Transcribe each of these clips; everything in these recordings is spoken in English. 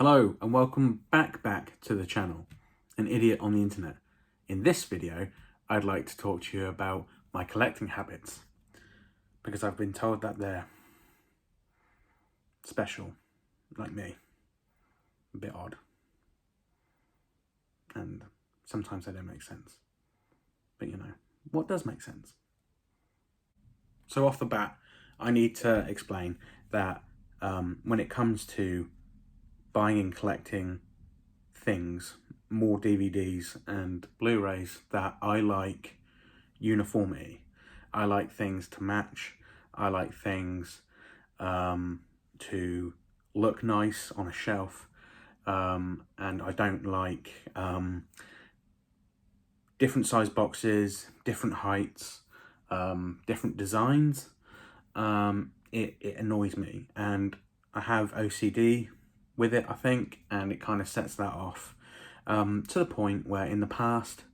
Hello and welcome back to the channel, An Idiot on the Internet. In this video, I'd like to talk to you about my collecting habits, because I've been told that they're special, like me, a bit odd, and sometimes they don't make sense. But you know, what does make sense? So off the bat, I need to explain that when it comes to buying and collecting things, more DVDs and Blu-rays, that I like uniformity. I like things to match. I like things to look nice on a shelf, and I don't like different size boxes, different heights, different designs. It annoys me, and I have OCD with it, I think, and it kind of sets that off to the point where in the past,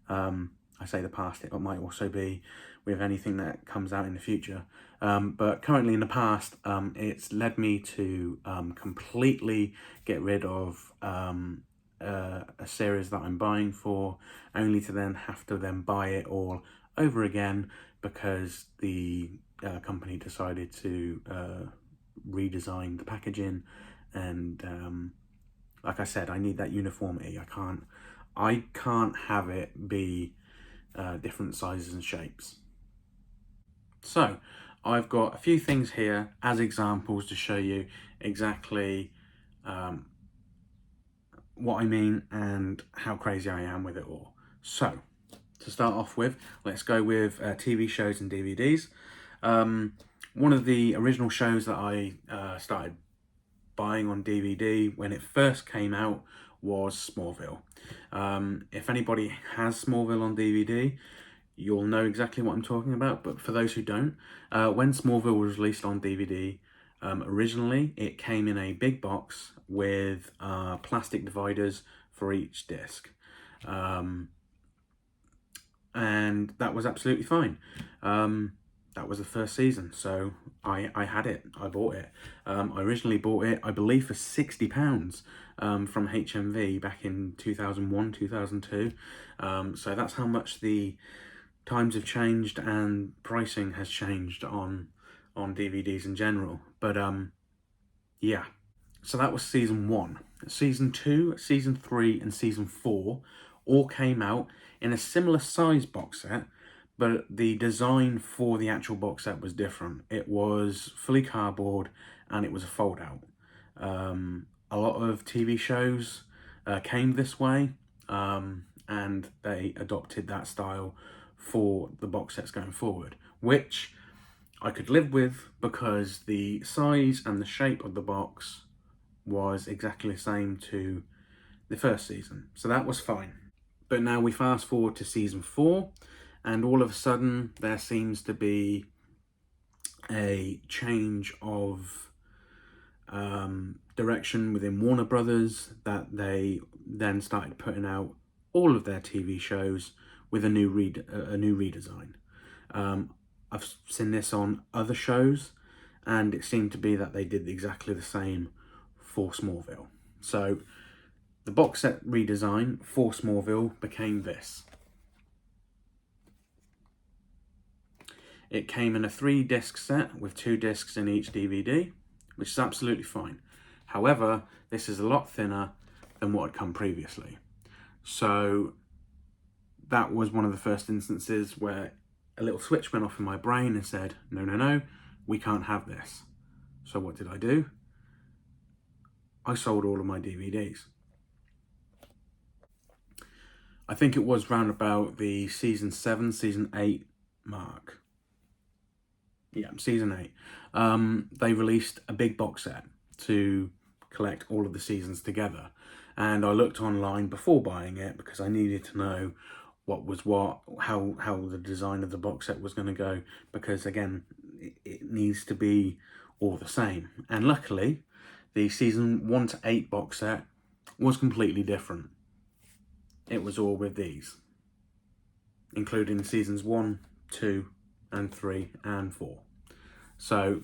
I say the past, it might also be with anything that comes out in the future, but currently in the past, it's led me to completely get rid of a series that I'm buying for, only to then have to then buy it all over again because the company decided to redesign the packaging. And like I said, I need that uniformity. I can't have it be different sizes and shapes. So I've got a few things here as examples to show you exactly what I mean and how crazy I am with it all. So to start off with, let's go with TV shows and DVDs. One of the original shows that I started buying on DVD when it first came out was Smallville. If anybody has Smallville on DVD, you'll know exactly what I'm talking about, but for those who don't, when Smallville was released on DVD, originally it came in a big box with plastic dividers for each disc. And that was absolutely fine. That was the first season, so I had it, I bought it. I originally bought it, I believe, for £60 from HMV back in 2001, 2002. So that's how much the times have changed and pricing has changed on DVDs in general. But yeah, so that was season 1. Season 2, season 3 and season 4 all came out in a similar size box set, but the design for the actual box set was different. It was fully cardboard and it was a fold out. A lot of TV shows came this way, and they adopted that style for the box sets going forward, which I could live with because the size and the shape of the box was exactly the same to the first season, so that was fine. But now we fast forward to season 4, and all of a sudden there seems to be a change of direction within Warner Brothers, that they then started putting out all of their TV shows with a new redesign. I've seen this on other shows, and it seemed to be that they did exactly the same for Smallville. So the box set redesign for Smallville became this. It came in a 3-disc set with 2 discs in each DVD, which is absolutely fine. However, this is a lot thinner than what had come previously. So that was one of the first instances where a little switch went off in my brain and said, no, we can't have this. So what did I do? I sold all of my DVDs. I think it was round about the season 7, season 8 mark. Yeah, season 8. They released a big box set to collect all of the seasons together. And I looked online before buying it because I needed to know what was what, how the design of the box set was going to go, because again, it needs to be all the same. And luckily, the season 1 to 8 box set was completely different. It was all with these, including seasons 1, 2 and 3 and 4. So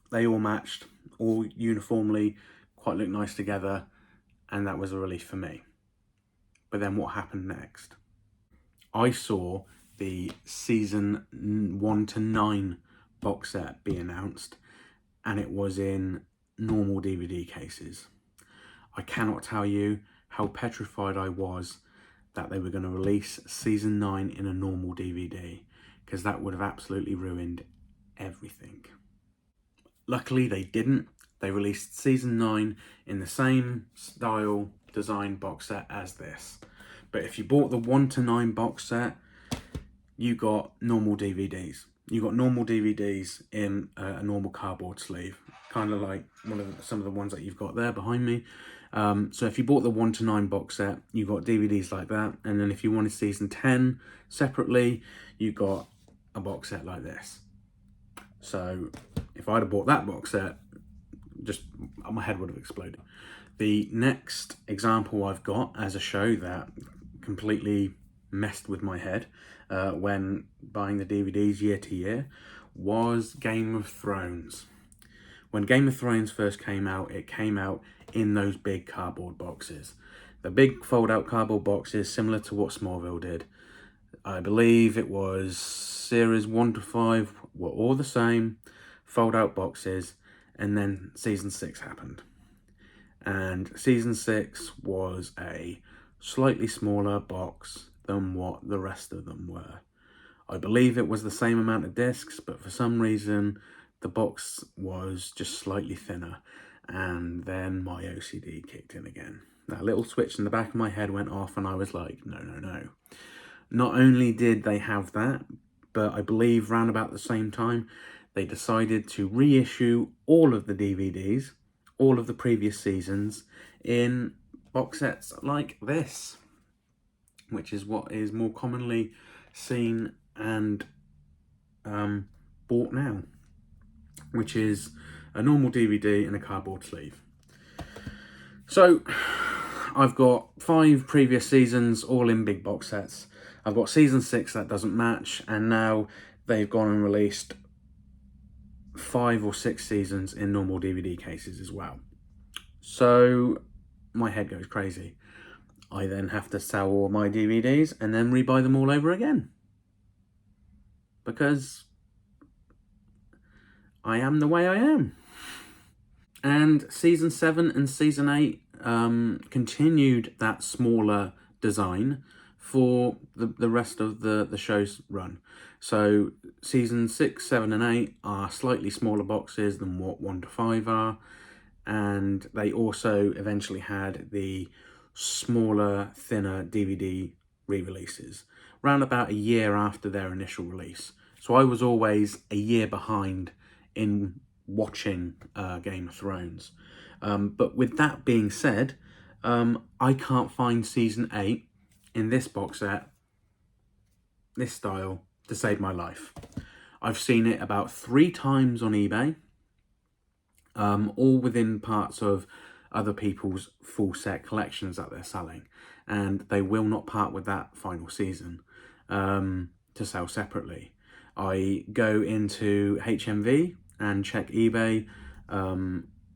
they all matched, all uniformly quite looked nice together, and that was a relief for me. But then what happened next? I saw the season 1 to 9 box set be announced, and it was in normal DVD cases. I cannot tell you how petrified I was that they were going to release season 9 in a normal DVD, because that would have absolutely ruined everything. Luckily, they didn't. They released season 9 in the same style design box set as this. But if you bought the 1 to 9 box set, you got normal DVDs. You got normal DVDs in a normal cardboard sleeve, kind of like some of the ones that you've got there behind me. So if you bought the 1 to 9 box set, you got DVDs like that. And then if you wanted season 10 separately, you got a box set like this. So if I'd have bought that box set, just my head would have exploded. The next example I've got as a show that completely messed with my head when buying the DVDs year to year was Game of Thrones. When Game of Thrones first came out, it came out in those big cardboard boxes. The big fold-out cardboard boxes, similar to what Smallville did. I believe it was series 1 to 5 were all the same, fold-out boxes, and then season 6 happened. And season 6 was a slightly smaller box than what the rest of them were. I believe it was the same amount of discs, but for some reason the box was just slightly thinner, and then my OCD kicked in again. That little switch in the back of my head went off, and I was like, no. Not only did they have that, but I believe round about the same time, they decided to reissue all of the DVDs, all of the previous seasons, in box sets like this, which is what is more commonly seen and bought now, which is a normal DVD in a cardboard sleeve. So I've got 5 previous seasons all in big box sets. I've got season 6 that doesn't match, and now they've gone and released 5 or 6 seasons in normal DVD cases as well. So my head goes crazy. I then have to sell all my DVDs and then rebuy them all over again, because I am the way I am. And season 7 and season 8 continued that smaller design for the rest of the show's run. So season 6, 7 and 8 are slightly smaller boxes than what 1 to 5 are, and they also eventually had the smaller, thinner DVD re-releases round about a year after their initial release. So I was always a year behind in watching Game of Thrones. But with that being said, I can't find season 8 in this box set, this style, to save my life. I've seen it about 3 times on eBay, all within parts of other people's full set collections that they're selling, and they will not part with that final season to sell separately. I go into HMV and check eBay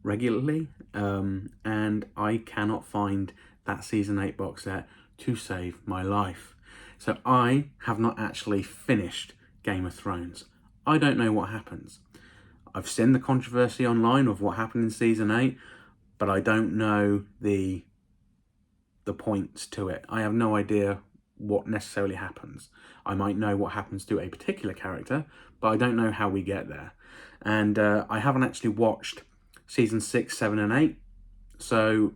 regularly, and I cannot find that season 8 box set to save my life. So I have not actually finished Game of Thrones. I don't know what happens. I've seen the controversy online of what happened in season 8, but I don't know the points to it. I have no idea what necessarily happens. I might know what happens to a particular character, but I don't know how we get there. And I haven't actually watched season 6, 7 and 8, so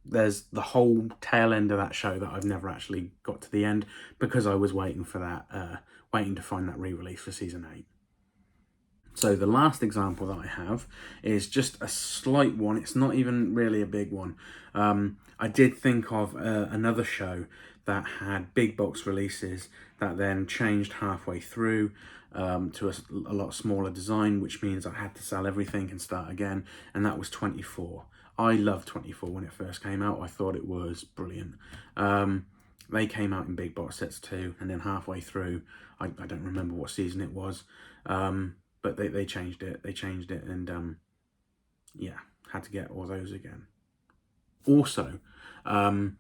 there's the whole tail end of that show that I've never actually got to the end, because I was waiting for that, waiting to find that re-release for season 8. So the last example that I have is just a slight one. It's not even really a big one. I did think of another show that had big box releases that then changed halfway through to a lot smaller design, which means I had to sell everything and start again, and that was 24. I loved 24 when it first came out. I thought it was brilliant. They came out in big box sets too, and then halfway through, I don't remember what season it was, but they changed it. They changed it, and yeah, had to get all those again. Also, the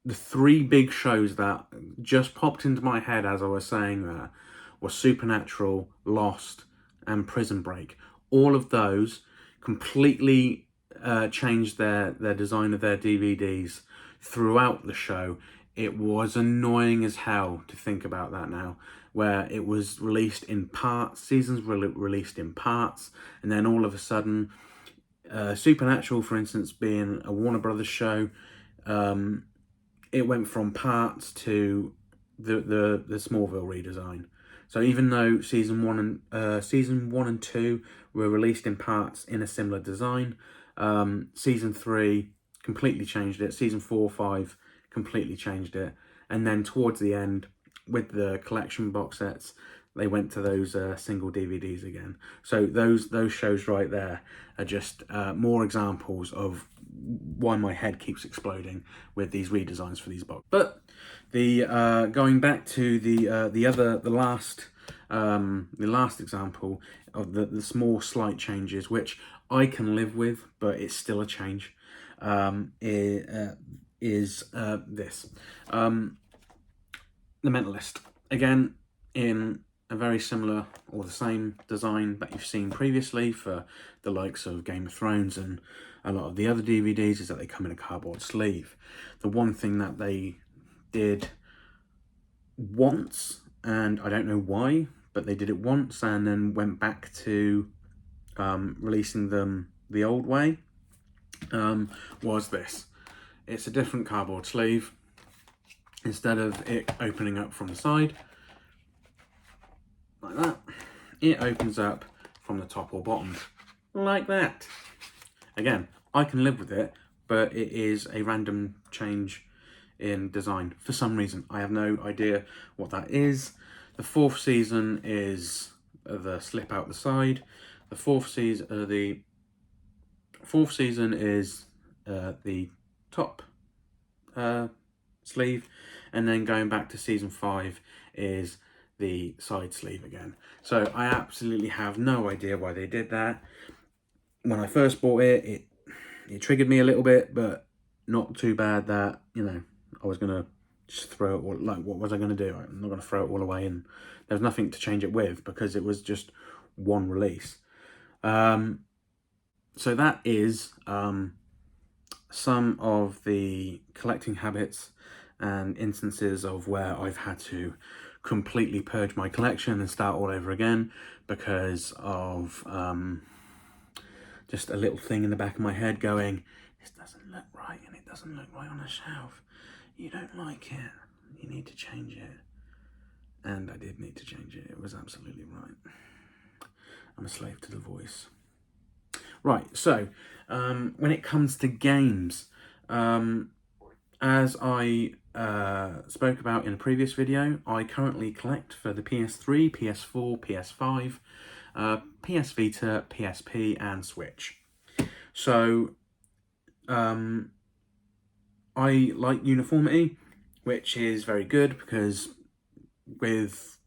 three big shows that just popped into my head as I was saying that were Supernatural, Lost, and Prison Break. All of those completely changed their design of their DVDs throughout the show. It was annoying as hell to think about that now, where it was released in parts, seasons were released in parts, and then all of a sudden, Supernatural, for instance, being a Warner Brothers show, it went from parts to the Smallville redesign. So even though season one and two were released in parts in a similar design, season three completely changed it. Season 4, 5 completely changed it, and then towards the end, with the collection box sets, they went to those single DVDs again. So those shows right there are just more examples of why my head keeps exploding with these redesigns for these boxes. But the going back to the last example of the small slight changes, which I can live with, but it's still a change, is this. The Mentalist. Again, in a very similar or the same design that you've seen previously for the likes of Game of Thrones and a lot of the other DVDs, is that they come in a cardboard sleeve. The one thing that they did once, and I don't know why, but they did it once and then went back to releasing them the old way, was this. It's a different cardboard sleeve. Instead of it opening up from the side, like that, it opens up from the top or bottom, like that. Again, I can live with it, but it is a random change in design for some reason. I have no idea what that is. The fourth season is the slip out the side. The fourth season is the top sleeve, and then going back to season 5 is the side sleeve again. So I absolutely have no idea why they did that. When I first bought it, it triggered me a little bit, but not too bad that, you know, I was gonna just throw it all. Like, what was I gonna do? I'm not gonna throw it all away, and there's nothing to change it with because it was just one release. So that is some of the collecting habits and instances of where I've had to completely purge my collection and start all over again because of just a little thing in the back of my head going, this doesn't look right and it doesn't look right on a shelf. You don't like it. You need to change it. And I did need to change it. It was absolutely right. I'm a slave to the voice. Right, so when it comes to games, as I spoke about in a previous video, I currently collect for the PS3, PS4, PS5, PS Vita, PSP, and Switch. So I like uniformity, which is very good because with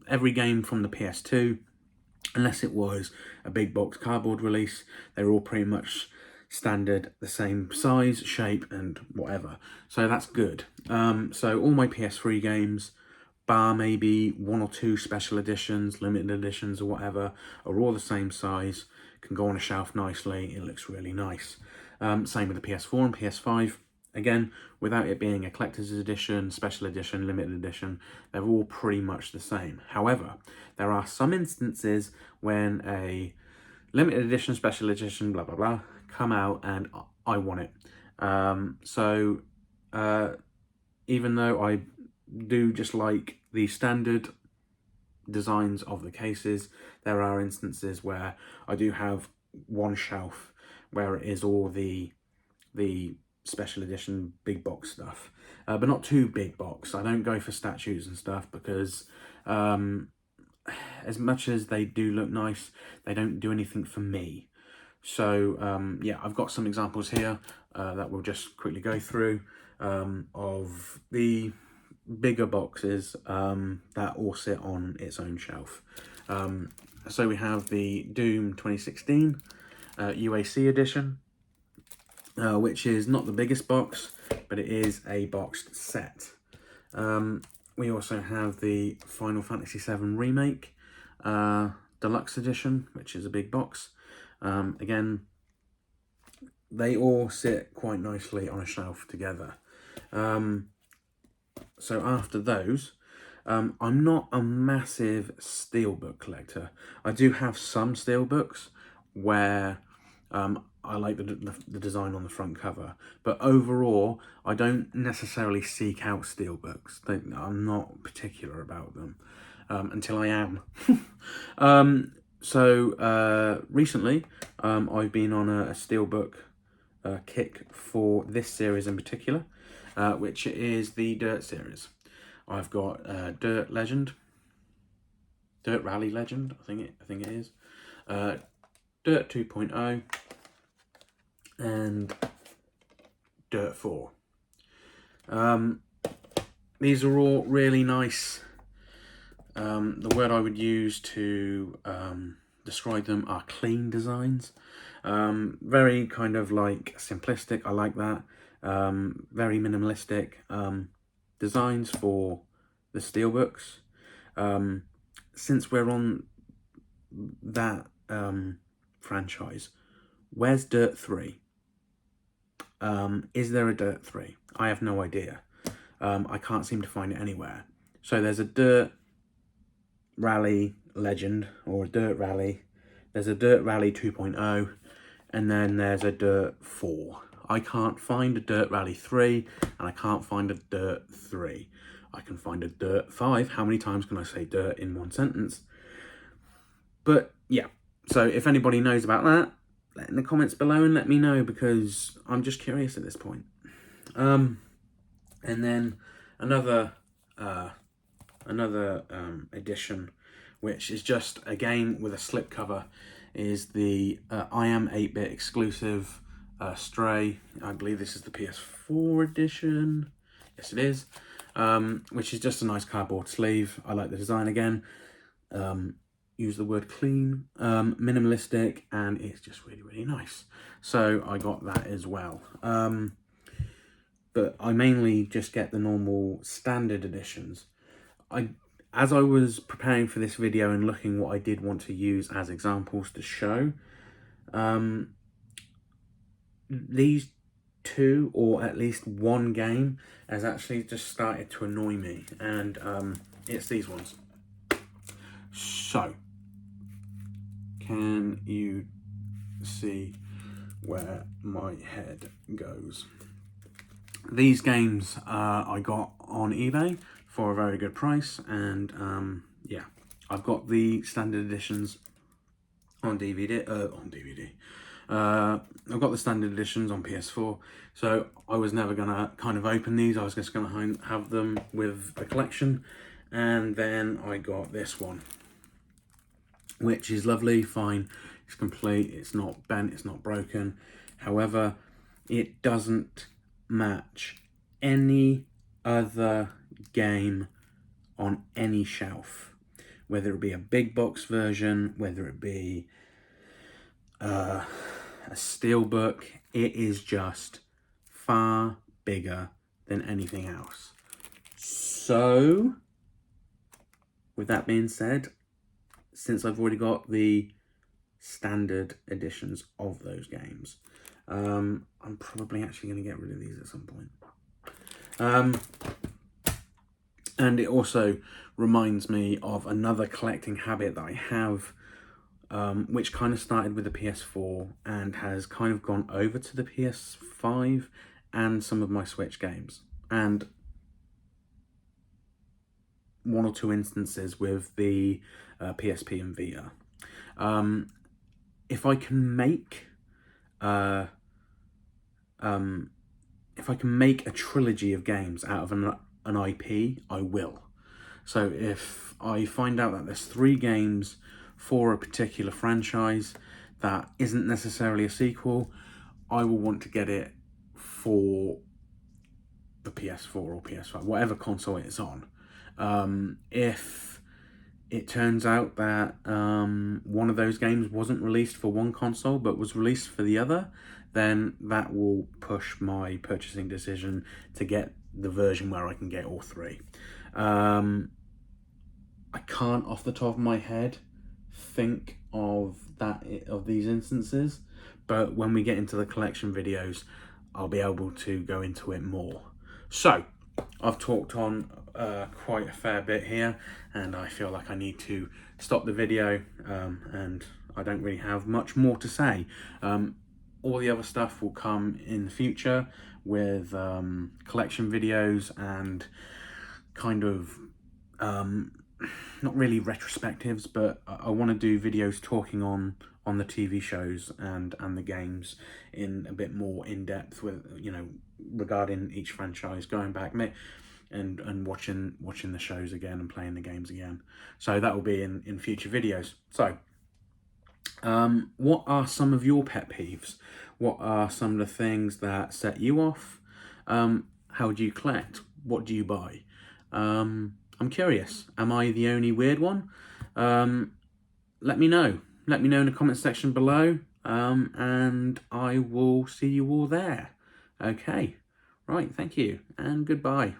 every game from the PS2, unless it was a big box cardboard release, they're all pretty much standard, the same size, shape, and whatever. So that's good. So all my PS3 games, bar maybe one or two special editions, limited editions or whatever, are all the same size, can go on a shelf nicely, it looks really nice. Same with the PS4 and PS5. Again, without it being a collector's edition, special edition, limited edition, they're all pretty much the same. However, there are some instances when a limited edition, special edition, blah, blah, blah, come out and I want it. Even though I do just like the standard designs of the cases, there are instances where I do have one shelf where it is all the special edition big box stuff, but not too big box. I don't go for statues and stuff because as much as they do look nice, they don't do anything for me. So yeah, I've got some examples here that we'll just quickly go through of the bigger boxes that all sit on its own shelf. So we have the Doom 2016 UAC edition, which is not the biggest box, but it is a boxed set. We also have the Final Fantasy VII Remake Deluxe Edition, which is a big box. Again, they all sit quite nicely on a shelf together. So after those, I'm not a massive steelbook collector. I do have some steelbooks where I like the design on the front cover, but overall, I don't necessarily seek out steelbooks. I'm not particular about them until I am. Recently, I've been on a steelbook kick for this series in particular, which is the Dirt series. I've got Dirt Rally Legend, I think it is, Dirt 2.0, and Dirt 4. These are all really nice. The word I would use to describe them are clean designs. Very kind of like simplistic, I like that. Very minimalistic designs for the steelbooks. Since we're on that franchise, where's Dirt 3? Is there a Dirt 3? I have no idea. I can't seem to find it anywhere. So there's a Dirt Rally Legend, or a Dirt Rally. There's a Dirt Rally 2.0, and then there's a Dirt 4. I can't find a Dirt Rally 3, and I can't find a Dirt 3. I can find a Dirt 5. How many times can I say dirt in one sentence? But yeah, so if anybody knows about that, let in the comments below and let me know, because I'm just curious at this point. And then another edition, which is just a game with a slipcover, is the I Am 8-bit exclusive Stray. I believe this is the PS4 edition. Yes, it is. Which is just a nice cardboard sleeve. I like the design again. Use the word clean, minimalistic, and it's just really, really nice. So I got that as well. But I mainly just get the normal standard editions. As I was preparing for this video and looking what I did want to use as examples to show, these two, or at least one game, has actually just started to annoy me, and it's these ones. So, can you see where my head goes? These games I got on eBay for a very good price, and yeah, I've got the standard editions on DVD. I've got the standard editions on PS4, so I was never gonna kind of open these. I was just gonna have them with a collection, and then I got this one, which is lovely, fine, it's complete, it's not bent, it's not broken. However, it doesn't match any other game on any shelf, whether it be a big box version, whether it be a steelbook. It is just far bigger than anything else. So, with that being said, since I've already got the standard editions of those games, I'm probably actually going to get rid of these at some point. And it also reminds me of another collecting habit that I have, which kind of started with the PS4 and has kind of gone over to the PS5 and some of my Switch games, and one or two instances with the PSP and Vita. If I can make a trilogy of games out of an IP, I will. So if I find out that there's 3 games for a particular franchise that isn't necessarily a sequel, I will want to get it for the PS4 or PS5, whatever console it's on. If it turns out that one of those games wasn't released for one console but was released for the other, then that will push my purchasing decision to get the version where I can get all three. I can't off the top of my head think of these instances, but when we get into the collection videos, I'll be able to go into it more. So I've talked on quite a fair bit here, and I feel like I need to stop the video, and I don't really have much more to say. All the other stuff will come in the future with collection videos and kind of not really retrospectives, but I want to do videos talking on the TV shows and the games in a bit more in depth, with, you know, regarding each franchise, going back and watching the shows again and playing the games again. So that will be in future videos. So what are some of your pet peeves? What are some of the things that set you off? How do you collect? What do you buy? I'm curious. Am I the only weird one? Let me know. Let me know in the comment section below, and I will see you all there. Okay. Right, thank you, and goodbye.